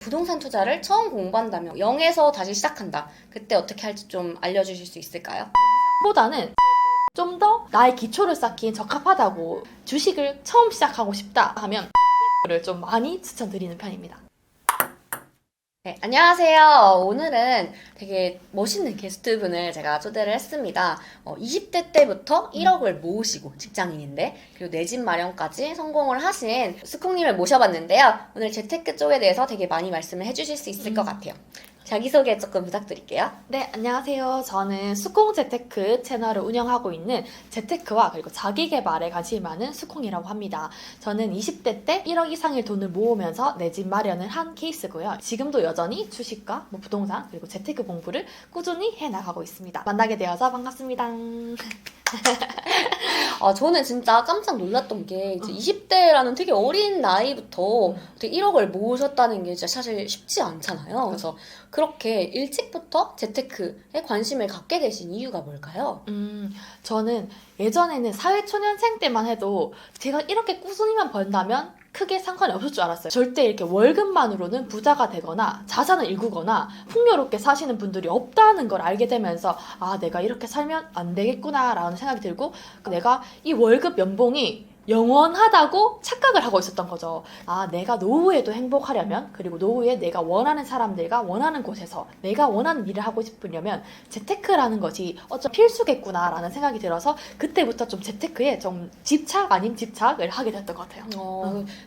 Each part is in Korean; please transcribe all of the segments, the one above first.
부동산 투자를 처음 공부한다면 0에서 다시 시작한다. 그때 어떻게 할지 좀 알려주실 수 있을까요? 보다는 좀 더 나의 기초를 쌓기엔 적합하다고 주식을 처음 시작하고 싶다 하면 ETF를 좀 많이 추천드리는 편입니다. 네, 안녕하세요. 오늘은 되게 멋있는 게스트분을 제가 초대를 했습니다. 20대 때부터 1억을 모으시고 직장인인데 그리고 내 집 마련까지 성공을 하신 스콩님을 모셔봤는데요. 오늘 재테크 쪽에 대해서 되게 많이 말씀을 해주실 수 있을 것 같아요. 자기소개 조금 부탁드릴게요. 네, 안녕하세요. 저는 수콩재테크 채널을 운영하고 있는 재테크와 그리고 자기계발에 관심이 많은 수콩이라고 합니다. 저는 20대 때 1억 이상의 돈을 모으면서 내 집 마련을 한 케이스고요. 지금도 여전히 주식과 부동산 그리고 재테크 공부를 꾸준히 해나가고 있습니다. 만나게 되어서 반갑습니다. 저는 진짜 깜짝 놀랐던 게 이제 20대라는 되게 어린 나이부터 되게 1억을 모으셨다는 게 진짜 사실 쉽지 않잖아요. 그래서 그렇게 일찍부터 재테크에 관심을 갖게 되신 이유가 뭘까요? 저는 예전에는 사회초년생 때만 해도 제가 이렇게 꾸준히만 번다면 크게 상관이 없을 줄 알았어요. 절대 이렇게 월급만으로는 부자가 되거나 자산을 일구거나 풍요롭게 사시는 분들이 없다는 걸 알게 되면서 아, 내가 이렇게 살면 안 되겠구나 라는 생각이 들고 내가 이 월급 연봉이 영원하다고 착각을 하고 있었던 거죠. 아, 내가 노후에도 행복하려면 그리고 노후에 내가 원하는 사람들과 원하는 곳에서 내가 원하는 일을 하고 싶으려면 재테크라는 것이 어쩜 필수겠구나 라는 생각이 들어서 그때부터 좀 재테크에 좀 집착 아닌 집착을 하게 됐던 것 같아요.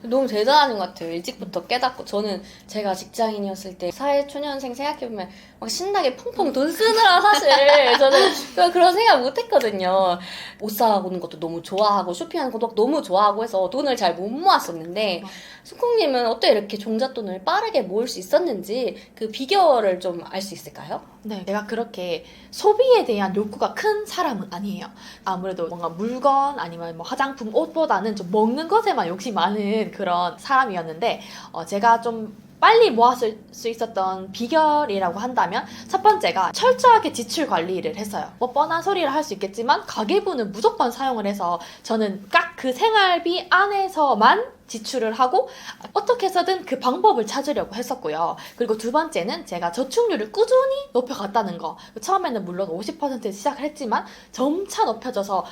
너무 대단한 것 같아요. 일찍부터 깨닫고. 저는 제가 직장인이었을 때 사회초년생 생각해보면 막 신나게 펑펑 돈 쓰느라 사실 저는 그런 생각 못 했거든요. 옷 사고는 것도 너무 좋아하고 쇼핑하는 것도 너무 좋아하고 해서 돈을 잘 못 모았었는데 수콩님은 어떻게 이렇게 종잣돈을 빠르게 모을 수 있었는지 그 비결을 좀 알 수 있을까요? 네, 내가 그렇게 소비에 대한 욕구가 큰 사람은 아니에요. 아무래도 뭔가 물건 아니면 뭐 화장품, 옷보다는 좀 먹는 것에만 욕심이 많은 그런 사람이었는데 제가 좀 빨리 모았을 수 있었던 비결이라고 한다면 첫 번째가 철저하게 지출 관리를 했어요. 뭐 뻔한 소리를 할 수 있겠지만 가계부는 무조건 사용을 해서 저는 딱 그 생활비 안에서만 지출을 하고 어떻게 해서든 그 방법을 찾으려고 했었고요. 그리고 두 번째는 제가 저축률을 꾸준히 높여갔다는 거. 처음에는 물론 50% 시작을 했지만 점차 높여져서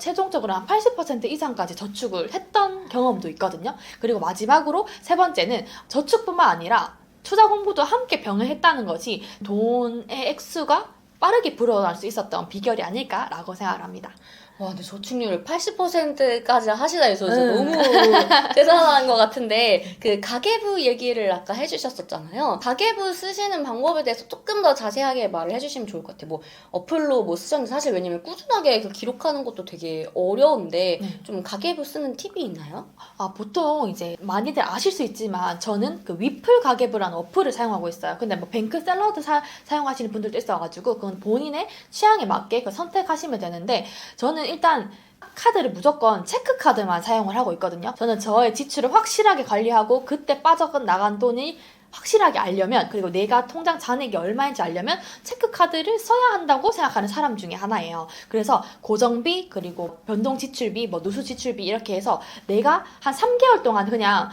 최종적으로 한 80% 이상까지 저축을 했던 경험도 있거든요. 그리고 마지막으로 세 번째는 저축뿐만 아니라 투자 공부도 함께 병행했다는 것이 돈의 액수가 빠르게 불어날 수 있었던 비결이 아닐까라고 생각을 합니다. 와, 근데 저축률을 80%까지 하시다 해서 진짜 너무 대단한 것 같은데, 그 가계부 얘기를 아까 해주셨었잖아요. 가계부 쓰시는 방법에 대해서 조금 더 자세하게 말을 해주시면 좋을 것 같아요. 뭐, 어플로 뭐 쓰셨는데, 사실 왜냐면 꾸준하게 그 기록하는 것도 되게 어려운데, 좀 가계부 쓰는 팁이 있나요? 보통 이제 많이들 아실 수 있지만 저는 그 위플 가계부라는 어플을 사용하고 있어요. 근데 뭐 뱅크 샐러드 사용하시는 분들도 있어가지고 그건 본인의 취향에 맞게 선택하시면 되는데 저는 일단 카드를 무조건 체크카드만 사용을 하고 있거든요. 저는 저의 지출을 확실하게 관리하고 그때 빠져나간 돈이 확실하게 알려면 그리고 내가 통장 잔액이 얼마인지 알려면 체크카드를 써야 한다고 생각하는 사람 중에 하나예요. 그래서 고정비 그리고 변동 지출비 뭐 누수 지출비 이렇게 해서 내가 한 3개월 동안 그냥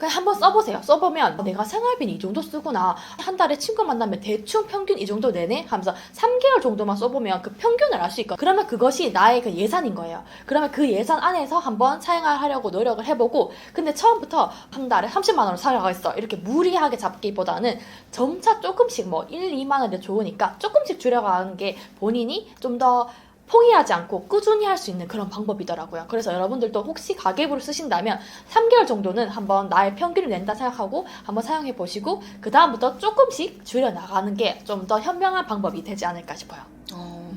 한번 써보세요. 써보면 내가 생활비는 이 정도 쓰구나. 한 달에 친구 만나면 대충 평균 이 정도 내네? 하면서 3개월 정도만 써보면 그 평균을 알 수 있거든요. 그러면 그것이 나의 그 예산인 거예요. 그러면 그 예산 안에서 한번 사용하려고 노력을 해보고 근데 처음부터 한 달에 30만 원을 사용하겠어. 이렇게 무리하게 잡기보다는 점차 조금씩 뭐 1, 2만 원이 좋으니까 조금씩 줄여가는 게 본인이 좀 더 포기하지 않고 꾸준히 할 수 있는 그런 방법이더라고요. 그래서 여러분들도 혹시 가계부를 쓰신다면 3개월 정도는 한번 나의 평균을 낸다 생각하고 한번 사용해 보시고 그 다음부터 조금씩 줄여나가는 게 좀 더 현명한 방법이 되지 않을까 싶어요.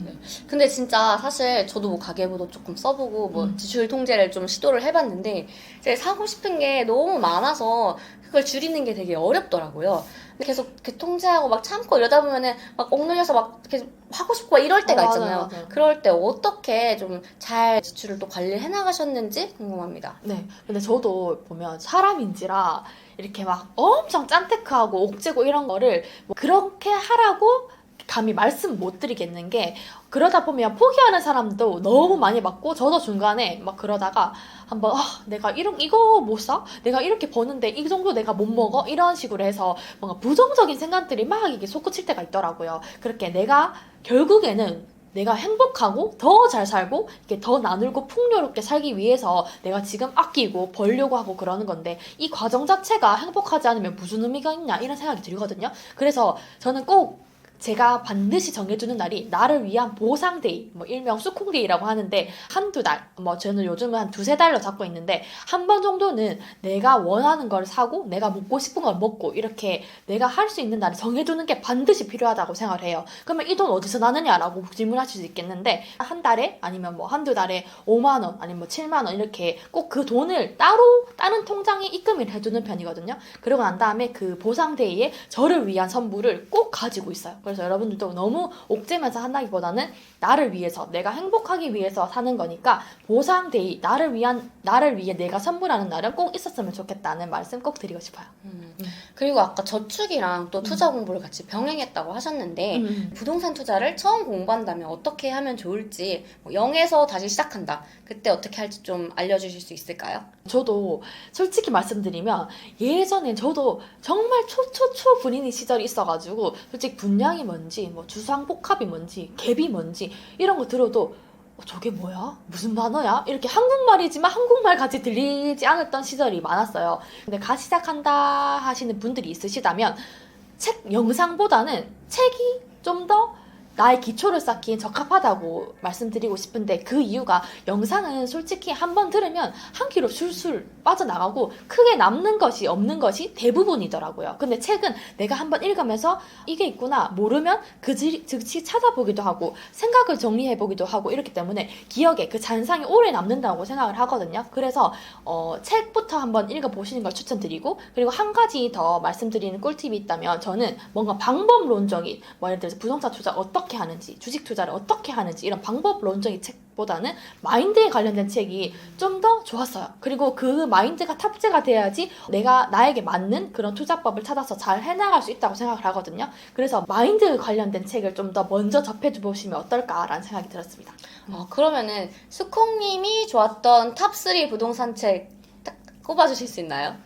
네. 근데 진짜 사실 저도 뭐 가계부도 조금 써보고 뭐 지출 통제를 좀 시도를 해봤는데 이제 사고 싶은 게 너무 많아서 그걸 줄이는 게 되게 어렵더라고요. 근데 계속 이렇게 통제하고 막 참고 이러다 보면은 막 억눌려서 막 이렇게 하고 싶고 막 이럴 때가 있잖아요. 맞아요. 그럴 때 어떻게 좀 잘 지출을 또 관리해 나가셨는지 궁금합니다. 네. 근데 저도 보면 사람인지라 이렇게 막 엄청 짠테크하고 옥죄고 이런 거를 뭐 그렇게 하라고 감히 말씀 못 드리겠는 게 그러다 보면 포기하는 사람도 너무 많이 받고 저도 중간에 막 그러다가 한번 내가 이거 못 사? 내가 이렇게 버는데 이 정도 내가 못 먹어? 이런 식으로 해서 뭔가 부정적인 생각들이 막 이게 솟구칠 때가 있더라고요. 그렇게 내가 결국에는 내가 행복하고 더 잘 살고 이렇게 더 나누고 풍요롭게 살기 위해서 내가 지금 아끼고 벌려고 하고 그러는 건데 이 과정 자체가 행복하지 않으면 무슨 의미가 있냐 이런 생각이 들거든요. 그래서 저는 꼭 제가 반드시 정해주는 날이 나를 위한 보상데이, 뭐 일명 수콩데이라고 하는데 한두 달, 뭐 저는 요즘은 한 두세 달로 잡고 있는데 한 번 정도는 내가 원하는 걸 사고 내가 먹고 싶은 걸 먹고 이렇게 내가 할 수 있는 날을 정해주는 게 반드시 필요하다고 생각을 해요. 그러면 이 돈 어디서 나느냐라고 질문하실 수 있겠는데 한 달에 아니면 뭐 한두 달에 5만 원 아니면 뭐 7만 원 이렇게 꼭 그 돈을 따로 다른 통장에 입금을 해두는 편이거든요. 그러고 난 다음에 그 보상데이에 저를 위한 선물을 꼭 가지고 있어요. 그래서 여러분들도 너무 옥죄면서 한다기보다는 나를 위해서 내가 행복하기 위해서 사는 거니까 보상데이 나를 위해 내가 선물하는 날은 꼭 있었으면 좋겠다는 말씀 꼭 드리고 싶어요. 그리고 아까 저축이랑 또 투자 공부를 같이 병행했다고 하셨는데 부동산 투자를 처음 공부한다면 어떻게 하면 좋을지 뭐 0에서 다시 시작한다. 그때 어떻게 할지 좀 알려주실 수 있을까요? 저도 솔직히 말씀드리면 예전엔 저도 정말 초초초 군인이 시절이 있어가지고 솔직히 분양이 뭔지 뭐 주상복합이 뭔지 갭이 뭔지 이런 거 들어도 저게 뭐야? 무슨 단어야? 이렇게 한국말이지만 한국말 같이 들리지 않았던 시절이 많았어요. 근데 시작한다 하시는 분들이 있으시다면 책 영상보다는 책이 좀 더 나의 기초를 쌓기엔 적합하다고 말씀드리고 싶은데 그 이유가 영상은 솔직히 한번 들으면 한 귀로 술술 빠져나가고 크게 남는 것이 없는 것이 대부분이더라고요. 근데 책은 내가 한번 읽으면서 이게 있구나 모르면 즉시 찾아보기도 하고 생각을 정리해보기도 하고 이렇기 때문에 기억에 그 잔상이 오래 남는다고 생각을 하거든요. 그래서 책부터 한번 읽어보시는 걸 추천드리고 그리고 한 가지 더 말씀드리는 꿀팁이 있다면 저는 뭔가 방법론적인 뭐 예를 들어서 부동산 투자 어떻게 하는지 주식 투자를 어떻게 하는지 이런 방법론적인 책보다는 마인드에 관련된 책이 좀 더 좋았어요. 그리고 그 마인드가 탑재가 돼야지 내가 나에게 맞는 그런 투자법을 찾아서 잘 해나갈 수 있다고 생각을 하거든요. 그래서 마인드 관련된 책을 좀 더 먼저 접해보시면 어떨까라는 생각이 들었습니다. 그러면은 수콩님이 좋았던 탑3 부동산 책 딱 꼽아주실 수 있나요?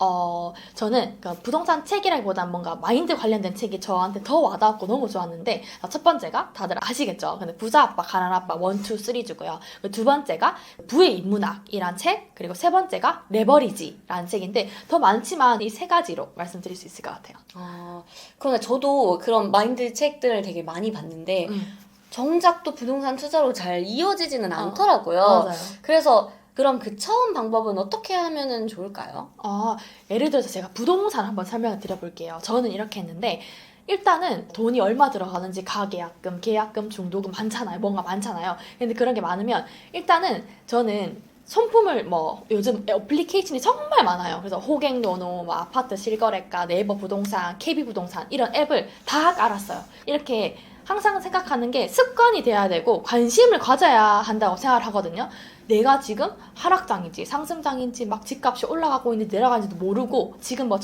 저는 그 부동산 책이라기보단 뭔가 마인드 관련된 책이 저한테 더 와닿았고 너무 좋았는데 첫 번째가 다들 아시겠죠? 근데 부자 아빠 가난 아빠 1, 2, 3주고요. 두 번째가 부의 인문학이란 책 그리고 세 번째가 레버리지라는 책인데 더 많지만 이 세 가지로 말씀드릴 수 있을 것 같아요. 그런데 저도 그런 마인드 책들을 되게 많이 봤는데 정작 또 부동산 투자로 잘 이어지지는 않더라고요. 맞아요. 그래서 그럼 그 처음 방법은 어떻게 하면은 좋을까요? 예를 들어서 제가 부동산 한번 설명을 드려볼게요. 저는 이렇게 했는데 일단은 돈이 얼마 들어가는지 가계약금, 계약금, 중도금 많잖아요. 뭔가 많잖아요. 근데 그런 게 많으면 일단은 저는 손품을 뭐 요즘 애플리케이션이 정말 많아요. 그래서 호갱노노, 뭐 아파트 실거래가, 네이버 부동산, KB 부동산 이런 앱을 다 깔았어요. 이렇게 항상 생각하는 게 습관이 돼야 되고 관심을 가져야 한다고 생각을 하거든요. 내가 지금 하락장인지 상승장인지 막 집값이 올라가고 있는지 내려가는지도 모르고 지금 뭐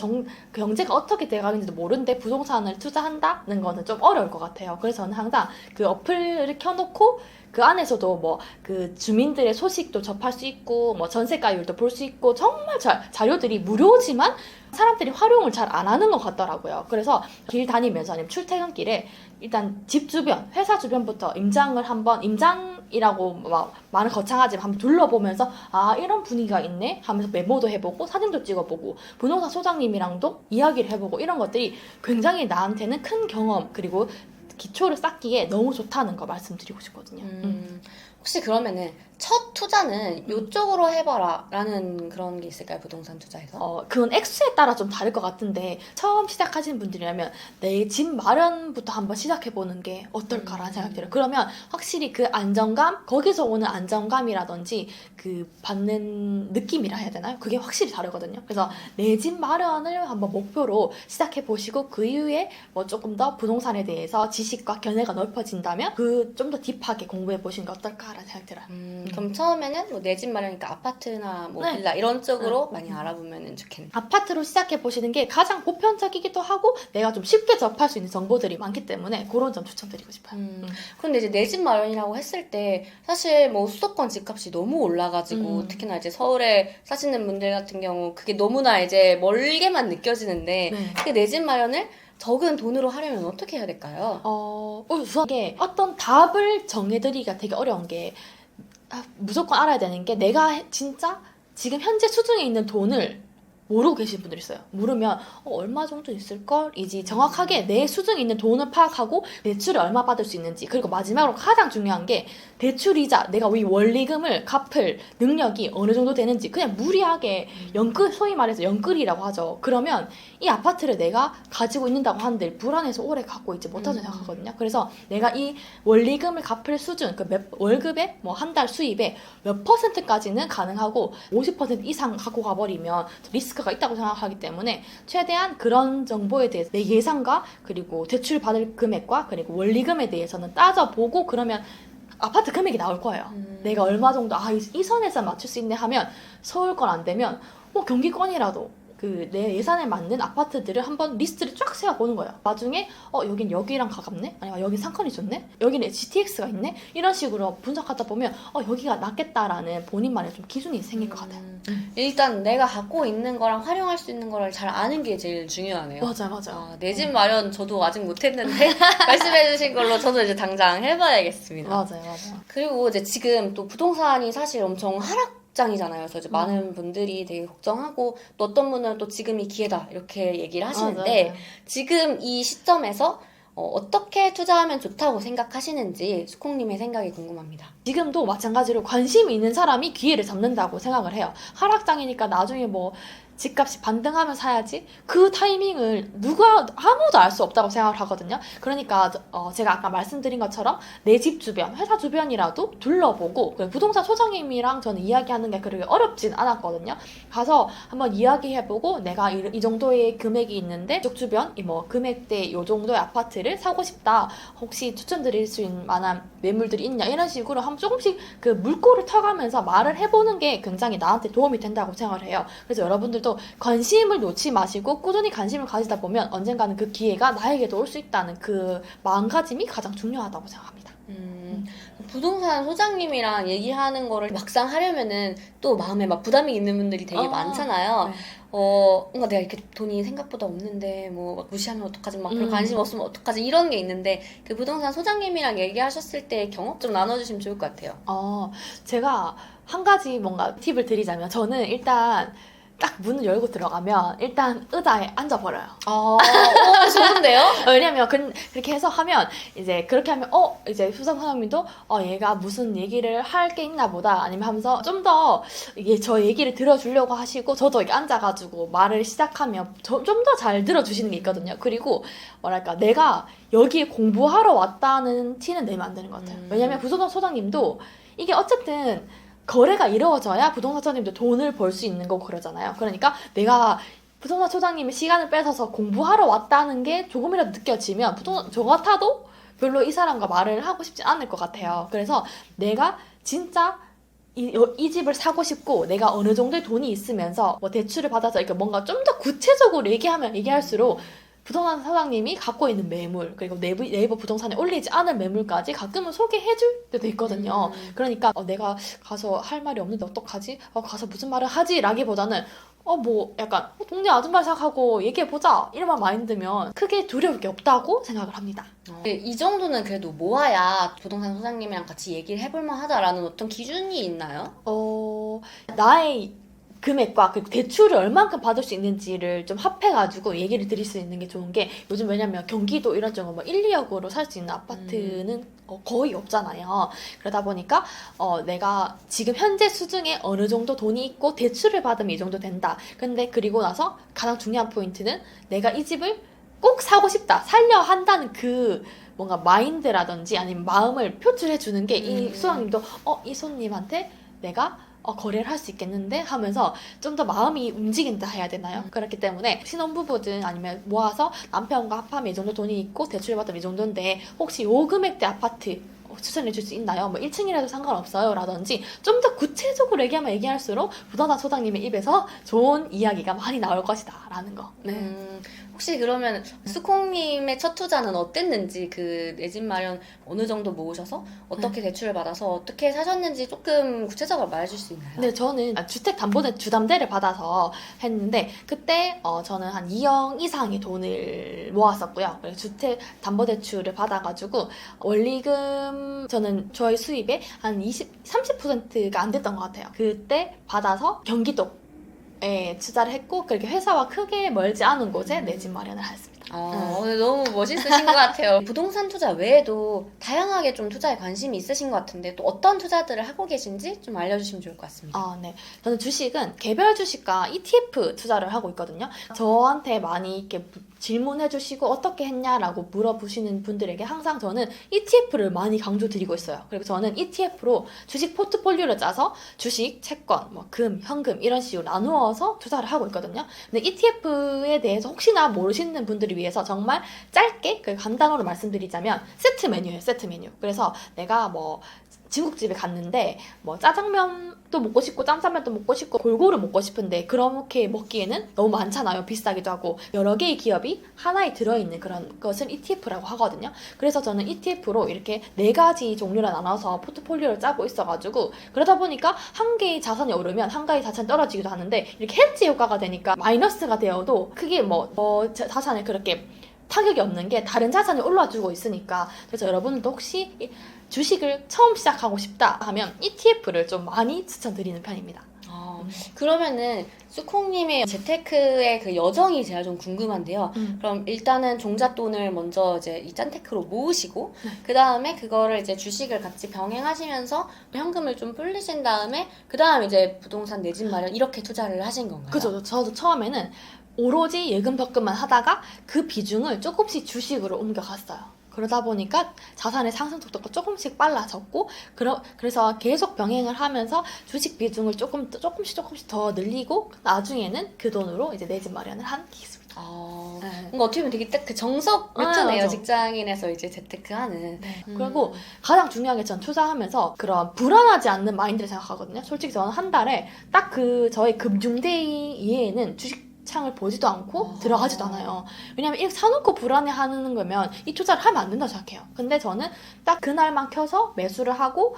경제가 어떻게 돼가는지도 모르는데 부동산을 투자한다는 거는 좀 어려울 것 같아요. 그래서 저는 항상 그 어플을 켜놓고 그 안에서도 뭐 그 주민들의 소식도 접할 수 있고 뭐 전세가율도 볼 수 있고 정말 자료들이 무료지만 사람들이 활용을 잘 안 하는 것 같더라고요. 그래서 길 다니면서 아니면 출퇴근길에 일단 집 주변, 회사 주변부터 임장이라고 막 말은 거창하지만 한번 둘러보면서 이런 분위기가 있네 하면서 메모도 해보고 사진도 찍어보고 부동산 소장님이랑도 이야기를 해보고 이런 것들이 굉장히 나한테는 큰 경험 그리고 기초를 쌓기에 너무 좋다는 거 말씀드리고 싶거든요. 혹시 그러면은 첫 투자는 이쪽으로 해봐라 라는 그런 게 있을까요? 부동산 투자에서? 그건 액수에 따라 좀 다를 것 같은데 처음 시작하시는 분들이라면 내 집 마련부터 한번 시작해보는 게 어떨까라는 생각이 들어요. 그러면 확실히 그 안정감, 거기서 오는 안정감이라든지 그 받는 느낌이라 해야 되나요? 그게 확실히 다르거든요. 그래서 내 집 마련을 한번 목표로 시작해보시고 그 이후에 뭐 조금 더 부동산에 대해서 지식과 견해가 넓어진다면 그 좀 더 딥하게 공부해보시는 게 어떨까 않을까라는 생각이 들어요. 그럼 처음에는 뭐 내 집 마련이니까 아파트나 뭐 네. 빌라 이런 쪽으로 많이 알아보면 좋겠네요. 아파트로 시작해 보시는 게 가장 보편적이기도 하고 내가 좀 쉽게 접할 수 있는 정보들이 많기 때문에 그런 점 추천드리고 싶어요. 그런데 이제 내 집 마련이라고 했을 때 사실 뭐 수도권 집값이 너무 올라가지고 특히나 이제 서울에 사시는 분들 같은 경우 그게 너무나 이제 멀게만 느껴지는데 네. 그 내 집 마련을 적은 돈으로 하려면 어떻게 해야 될까요? 우선 이게 어떤 답을 정해드리기가 되게 어려운 게 무조건 알아야 되는 게 내가 진짜 지금 현재 수중에 있는 돈을 모르고 계신 분들이 있어요. 모르면 얼마 정도 있을걸? 이지 정확하게 내 수중에 있는 돈을 파악하고 대출을 얼마 받을 수 있는지, 그리고 마지막으로 가장 중요한 게 대출이자 내가 이 원리금을 갚을 능력이 어느 정도 되는지. 그냥 무리하게 연끌, 소위 말해서 연끌이라고 하죠. 그러면 이 아파트를 내가 가지고 있는다고 하는데 불안해서 오래 갖고 있지 못하는 생각하거든요. 그래서 내가 이 원리금을 갚을 수준, 월급의 뭐 한 달 수입의 몇 %까지는 가능하고 50% 이상 갖고 가버리면 리스크가 있다고 생각하기 때문에 최대한 그런 정보에 대해서 내 예상과 그리고 대출 받을 금액과 그리고 원리금에 대해서는 따져보고, 그러면 아파트 금액이 나올 거예요. 내가 얼마 정도 이 선에서 맞출 수 있네 하면, 서울권 안 되면 경기권이라도 그 내 예산에 맞는 아파트들을 한번 리스트를 쫙 세워보는 거예요. 나중에 여긴 여기랑 가깝네? 아니면 여긴 상권이 좋네? 여기는 GTX가 있네? 이런 식으로 분석하다 보면 여기가 낫겠다라는 본인만의 좀 기준이 생길 것 같아요. 일단 내가 갖고 있는 거랑 활용할 수 있는 거를 잘 아는 게 제일 중요하네요. 맞아요. 내 집 마련 저도 아직 못했는데 말씀해주신 걸로 저도 이제 당장 해봐야겠습니다. 맞아요. 그리고 이제 지금 또 부동산이 사실 엄청 하락장이잖아요. 그래서 이제 많은 분들이 되게 걱정하고, 또 어떤 분은 또 지금이 기회다 이렇게 얘기를 하시는데, 맞아요. 지금 이 시점에서 어떻게 투자하면 좋다고 생각하시는지 수콩님의 생각이 궁금합니다. 지금도 마찬가지로 관심이 있는 사람이 기회를 잡는다고 생각을 해요. 하락장이니까 나중에 뭐 집값이 반등하면 사야지, 그 타이밍을 아무도 알 수 없다고 생각을 하거든요. 그러니까 제가 아까 말씀드린 것처럼 내 집 주변, 회사 주변이라도 둘러보고, 부동산 소장님이랑 저는 이야기하는 게 그렇게 어렵진 않았거든요. 가서 한번 이야기해보고 내가 이 정도의 금액이 있는데 이쪽 주변 뭐 금액대 이 정도의 아파트를 사고 싶다, 혹시 추천드릴 수 있는 만한 매물들이 있냐, 이런 식으로 한번 조금씩 그 물꼬를 터가면서 말을 해보는 게 굉장히 나한테 도움이 된다고 생각을 해요. 그래서 여러분들도 관심을 놓지 마시고 꾸준히 관심을 가지다 보면 언젠가는 그 기회가 나에게도 올 수 있다는 그 마음가짐이 가장 중요하다고 생각합니다. 부동산 소장님이랑 얘기하는 거를 막상 하려면은 또 마음에 막 부담이 있는 분들이 되게 많잖아요. 네. 뭔가 내가 이렇게 돈이 생각보다 없는데 뭐 막 무시하면 어떡하지, 막 별 관심 없으면 어떡하지, 이런 게 있는데, 그 부동산 소장님이랑 얘기하셨을 때 경험 좀 나눠주시면 좋을 것 같아요. 제가 한 가지 뭔가 팁을 드리자면, 저는 일단 딱 문을 열고 들어가면 일단 의자에 앉아버려요. 좋은데요? 왜냐면 그렇게 해서 하면, 이제 그렇게 하면 이제 수상사장님도 얘가 무슨 얘기를 할 게 있나 보다, 아니면 하면서 좀 더 저 얘기를 들어주려고 하시고, 저도 이렇게 앉아가지고 말을 시작하면 좀 더 잘 들어주시는 게 있거든요. 그리고 뭐랄까, 내가 여기에 공부하러 왔다는 티는 내면 안 되는 것 같아요. 왜냐면 부동산 소장님도 이게 어쨌든 거래가 이루어져야 부동산 소장님도 돈을 벌 수 있는 거고 그러잖아요. 그러니까 내가 부동산 소장님의 시간을 뺏어서 공부하러 왔다는 게 조금이라도 느껴지면 저 같아도 별로 이 사람과 말을 하고 싶지 않을 것 같아요. 그래서 내가 진짜 이 집을 사고 싶고, 내가 어느 정도의 돈이 있으면서 뭐 대출을 받아서 이렇게 뭔가 좀 더 구체적으로 얘기할수록 부동산 사장님이 갖고 있는 매물, 그리고 네이버 부동산에 올리지 않을 매물까지 가끔은 소개해줄 때도 있거든요. 그러니까 내가 가서 할 말이 없는데 어떡하지? 가서 무슨 말을 하지? 라기보다는 뭐 약간 동네 아줌마 생각하고 얘기해보자, 이런 마인드면 크게 두려울 게 없다고 생각을 합니다. 이 정도는 그래도 모아야 부동산 소장님이랑 같이 얘기를 해볼만 하다라는 어떤 기준이 있나요? 나의 금액과 그리고 대출을 얼만큼 받을 수 있는지를 좀 합해가지고 얘기를 드릴 수 있는 게 좋은 게, 요즘 왜냐면 경기도 이런 쪽은 뭐 1, 2억으로 살 수 있는 아파트는 거의 없잖아요. 그러다 보니까 내가 지금 현재 수중에 어느 정도 돈이 있고 대출을 받으면 이 정도 된다. 근데 그리고 나서 가장 중요한 포인트는 내가 이 집을 꼭 사고 싶다, 살려 한다는 그 뭔가 마인드라든지 아니면 마음을 표출해 주는 게, 이 수강님도 이 손님한테 내가 거래를 할 수 있겠는데 하면서 좀 더 마음이 움직인다 해야 되나요? 그렇기 때문에 신혼부부든 아니면 모아서 남편과 합하면 이 정도 돈이 있고 대출 받으면 이 정도인데, 혹시 요 금액대 아파트 추천해 줄 수 있나요? 뭐 1층이라도 상관없어요 라든지 좀 더 구체적으로 얘기하면 얘기할수록 부동산 소장님의 입에서 좋은 이야기가 많이 나올 것이다 라는 거. 네. 혹시 그러면 수콩님의 첫 투자는 어땠는지, 그 내 집 마련 어느 정도 모으셔서 어떻게 대출을 받아서 어떻게 사셨는지 조금 구체적으로 말해줄 수 있나요? 네, 저는 주택담보대를 받아서 했는데 그때 저는 한 2억 이상의 돈을 모았었고요. 그래서 주택담보대출을 받아가지고 원리금 저는 저희 수입의 한 30%가 안 됐던 것 같아요. 그때 받아서 경기도에 투자를 했고 그렇게 회사와 크게 멀지 않은 곳에 내 집 마련을 했습니다. 오늘 너무 멋있으신 것 같아요. 부동산 투자 외에도 다양하게 좀 투자에 관심이 있으신 것 같은데 또 어떤 투자들을 하고 계신지 좀 알려주시면 좋을 것 같습니다. 네. 저는 주식은 개별 주식과 ETF 투자를 하고 있거든요. 저한테 많이 이렇게 질문해 주시고 어떻게 했냐라고 물어보시는 분들에게 항상 저는 ETF를 많이 강조드리고 있어요. 그리고 저는 ETF로 주식 포트폴리오를 짜서 주식, 채권, 뭐 금, 현금 이런 식으로 나누어서 투자를 하고 있거든요. 근데 ETF에 대해서 혹시나 모르시는 분들을 위해서 정말 짧게 간단으로 말씀드리자면 세트 메뉴예요. 세트 메뉴. 그래서 내가 뭐 중국집에 갔는데 뭐 짜장면도 먹고 싶고 짬짜면도 먹고 싶고 골고루 먹고 싶은데 그렇게 먹기에는 너무 많잖아요. 비싸기도 하고 여러 개의 기업이 하나에 들어있는 그런 것을 ETF라고 하거든요. 그래서 저는 ETF로 이렇게 4가지 종류로 나눠서 포트폴리오를 짜고 있어가지고 그러다 보니까 한 개의 자산이 오르면 한 개의 자산이 떨어지기도 하는데 이렇게 헤지 효과가 되니까 마이너스가 되어도 크게 뭐 자산에 그렇게 타격이 없는 게 다른 자산이 올라주고 있으니까. 그래서 여러분도 혹시 주식을 처음 시작하고 싶다 하면 ETF를 좀 많이 추천드리는 편입니다. 그러면은 수콩님의 재테크의 그 여정이 제가 좀 궁금한데요. 그럼 일단은 종잣돈을 먼저 이제 이 짠테크로 모으시고 그 다음에 그거를 이제 주식을 같이 병행하시면서 현금을 좀 불리신 다음에 그 다음 이제 부동산 내 집 마련 이렇게 투자를 하신 건가요? 그죠. 저도 처음에는 오로지 예금 적금만 하다가 그 비중을 조금씩 주식으로 옮겨갔어요. 그러다 보니까 자산의 상승 속도가 조금씩 빨라졌고 그래서 계속 병행을 하면서 주식 비중을 조금씩 더 늘리고 나중에는 그 돈으로 이제 내 집 마련을 한 케이스입니다. 뭔가 어떻게 보면 되게 딱 그 정석 루트네요. 맞아. 직장인에서 이제 재테크하는. 네. 그리고 가장 중요한 게 전 투자하면서 그런 불안하지 않는 마인드를 생각하거든요. 솔직히 저는 한 달에 딱 저의 금융데이 이외에는 주식 창을 보지도 않고 들어가지도 않아요. 왜냐면 이렇게 사놓고 불안해하는 거면 이 투자를 하면 안 된다고 생각해요. 근데 저는 딱 그날만 켜서 매수를 하고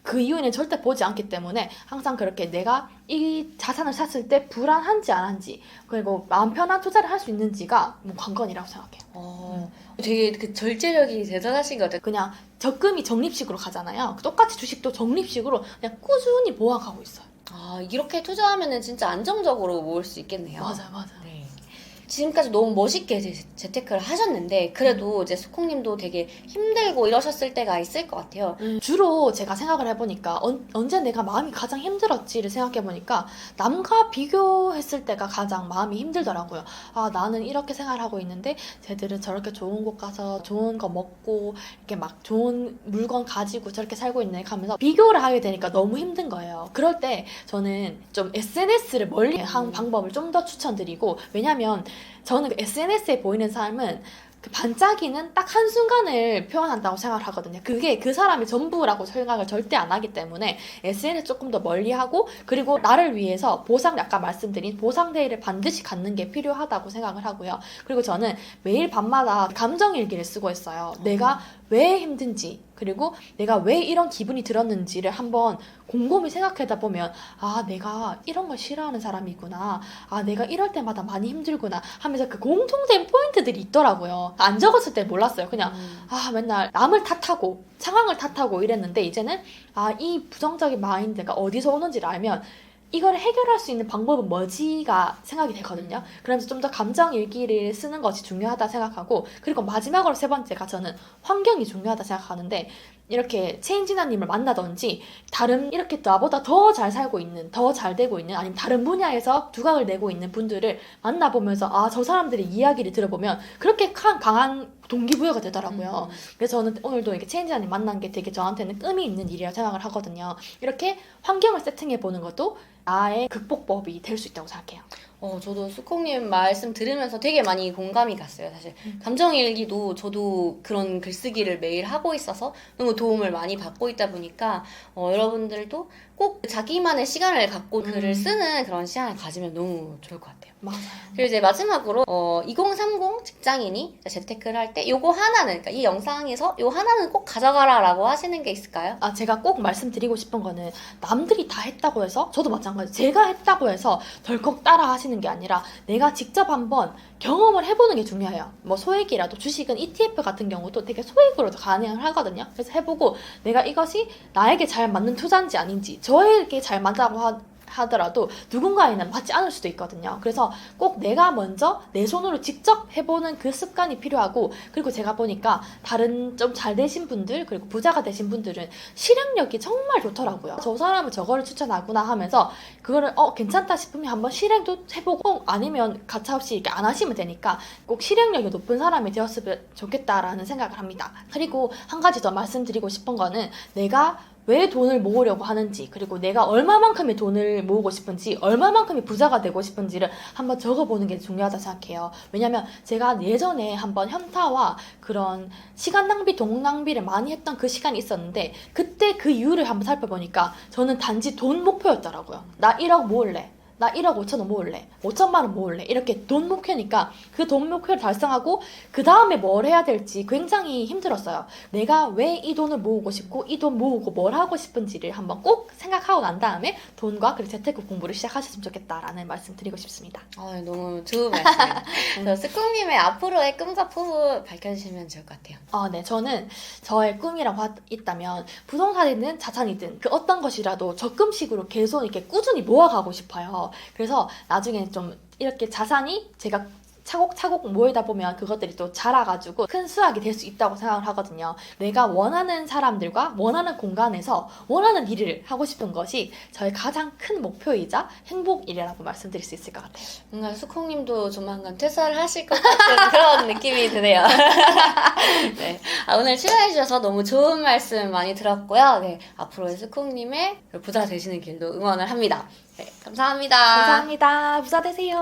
그 이후에는 절대 보지 않기 때문에 항상 그렇게 내가 이 자산을 샀을 때 불안한지 안 한지 그리고 마음 편한 투자를 할 수 있는지가 뭐 관건이라고 생각해요. 되게 그 절제력이 대단하신 것 같아요. 그냥 적금이 적립식으로 가잖아요. 똑같이 주식도 적립식으로 그냥 꾸준히 모아가고 있어요. 이렇게 투자하면은 진짜 안정적으로 모을 수 있겠네요. 맞아. 네. 지금까지 너무 멋있게 재테크를 하셨는데 그래도 이제 수콩님도 되게 힘들고 이러셨을 때가 있을 것 같아요. 주로 제가 생각을 해보니까 언제 내가 마음이 가장 힘들었지를 생각해보니까 남과 비교했을 때가 가장 마음이 힘들더라고요. 나는 이렇게 생활하고 있는데 쟤들은 저렇게 좋은 곳 가서 좋은 거 먹고 이렇게 막 좋은 물건 가지고 저렇게 살고 있네 하면서 비교를 하게 되니까 너무 힘든 거예요. 그럴 때 저는 좀 SNS를 멀리 하는 방법을 좀 더 추천드리고 왜냐면 저는 그 SNS에 보이는 삶은 그 반짝이는 딱 한순간을 표현한다고 생각을 하거든요. 그게 그 사람이 전부라고 생각을 절대 안 하기 때문에 SNS 조금 더 멀리하고 그리고 나를 위해서 아까 말씀드린 보상데이를 반드시 갖는 게 필요하다고 생각을 하고요. 그리고 저는 매일 밤마다 감정일기를 쓰고 있어요. 내가 왜 힘든지 그리고 내가 왜 이런 기분이 들었는지를 한번 곰곰이 생각하다 보면 내가 이런 걸 싫어하는 사람이구나. 내가 이럴 때마다 많이 힘들구나 하면서 그 공통된 포인트들이 있더라고요. 안 적었을 때 몰랐어요. 그냥 맨날 남을 탓하고 상황을 탓하고 이랬는데 이제는 이 부정적인 마인드가 어디서 오는지를 알면 이걸 해결할 수 있는 방법은 뭐지가 생각이 되거든요. 그러면서 좀 더 감정 일기를 쓰는 것이 중요하다 생각하고 그리고 마지막으로 3번째가 저는 환경이 중요하다 생각하는데 이렇게 체인지나님을 만나든지 다른 이렇게 나보다 더 잘 살고 있는 더 잘 되고 있는 아니면 다른 분야에서 두각을 내고 있는 분들을 만나보면서 저 사람들의 이야기를 들어보면 그렇게 강한 동기부여가 되더라고요. 그래서 저는 오늘도 이렇게 체인지나님 만난 게 되게 저한테는 의미 있는 일이라고 생각을 하거든요. 이렇게 환경을 세팅해 보는 것도 나의 극복법이 될 수 있다고 생각해요. 저도 수콩님 말씀 들으면서 되게 많이 공감이 갔어요, 사실. 감정일기도 저도 그런 글쓰기를 매일 하고 있어서 너무 도움을 많이 받고 있다 보니까, 여러분들도 꼭 자기만의 시간을 갖고 글을 쓰는 그런 시간을 가지면 너무 좋을 것 같아요. 맞아요. 그리고 이제 마지막으로 2030 직장인이 재테크를 할 때 요거 하나는, 그러니까 이 영상에서 요 하나는 꼭 가져가라 라고 하시는 게 있을까요? 제가 꼭 말씀드리고 싶은 거는 남들이 다 했다고 해서 저도 마찬가지 제가 했다고 해서 덜컥 따라 하시는 게 아니라 내가 직접 한번 경험을 해보는 게 중요해요. 뭐 소액이라도 주식은 ETF 같은 경우도 되게 소액으로도 가능하거든요. 그래서 해보고 내가 이것이 나에게 잘 맞는 투자인지 아닌지 저에게 잘 맞다고 하더라도 누군가에는 맞지 않을 수도 있거든요. 그래서 꼭 내가 먼저 내 손으로 직접 해보는 그 습관이 필요하고, 그리고 제가 보니까 다른 좀 잘 되신 분들 그리고 부자가 되신 분들은 실행력이 정말 좋더라고요. 저 사람은 저거를 추천하구나 하면서 그거를 괜찮다 싶으면 한번 실행도 해보고, 아니면 가차없이 이렇게 안 하시면 되니까 꼭 실행력이 높은 사람이 되었으면 좋겠다라는 생각을 합니다. 그리고 한 가지 더 말씀드리고 싶은 거는 내가 왜 돈을 모으려고 하는지, 그리고 내가 얼마만큼의 돈을 모으고 싶은지, 얼마만큼의 부자가 되고 싶은지를 한번 적어보는 게 중요하다 생각해요. 왜냐면 제가 예전에 한번 현타와 그런 시간 낭비, 돈 낭비를 많이 했던 그 시간이 있었는데, 그때 그 이유를 한번 살펴보니까 저는 단지 돈 목표였더라고요. 나 1억 모을래. 나 1억 5천원 모을래. 5천만 원 모을래. 이렇게 돈 목표니까 그 돈 목표를 달성하고 그 다음에 뭘 해야 될지 굉장히 힘들었어요. 내가 왜 이 돈을 모으고 싶고 이 돈 모으고 뭘 하고 싶은지를 한번 꼭 생각하고 난 다음에 돈과 그리고 재테크 공부를 시작하셨으면 좋겠다라는 말씀 드리고 싶습니다. 너무 좋은 말씀이에요. 그래서 스콩님의 앞으로의 꿈과 포부 밝혀주시면 좋을 것 같아요. 네, 저는 저의 꿈이라고 있다면 부동산이든 자산이든 그 어떤 것이라도 적금식으로 계속 이렇게 꾸준히 모아가고 싶어요. 그래서 나중에 좀 이렇게 자산이 제가 차곡차곡 모이다 보면 그것들이 또 자라가지고 큰 수확이 될 수 있다고 생각을 하거든요. 내가 원하는 사람들과 원하는 공간에서 원하는 일을 하고 싶은 것이 저의 가장 큰 목표이자 행복이라고 말씀드릴 수 있을 것 같아요. 뭔가 수콩님도 조만간 퇴사를 하실 것 같은 그런 느낌이 드네요. 네. 오늘 출연해주셔서 너무 좋은 말씀 많이 들었고요. 네, 앞으로의 수콩님의 부자 되시는 길도 응원을 합니다. 네, 감사합니다. 감사합니다. 부자 되세요.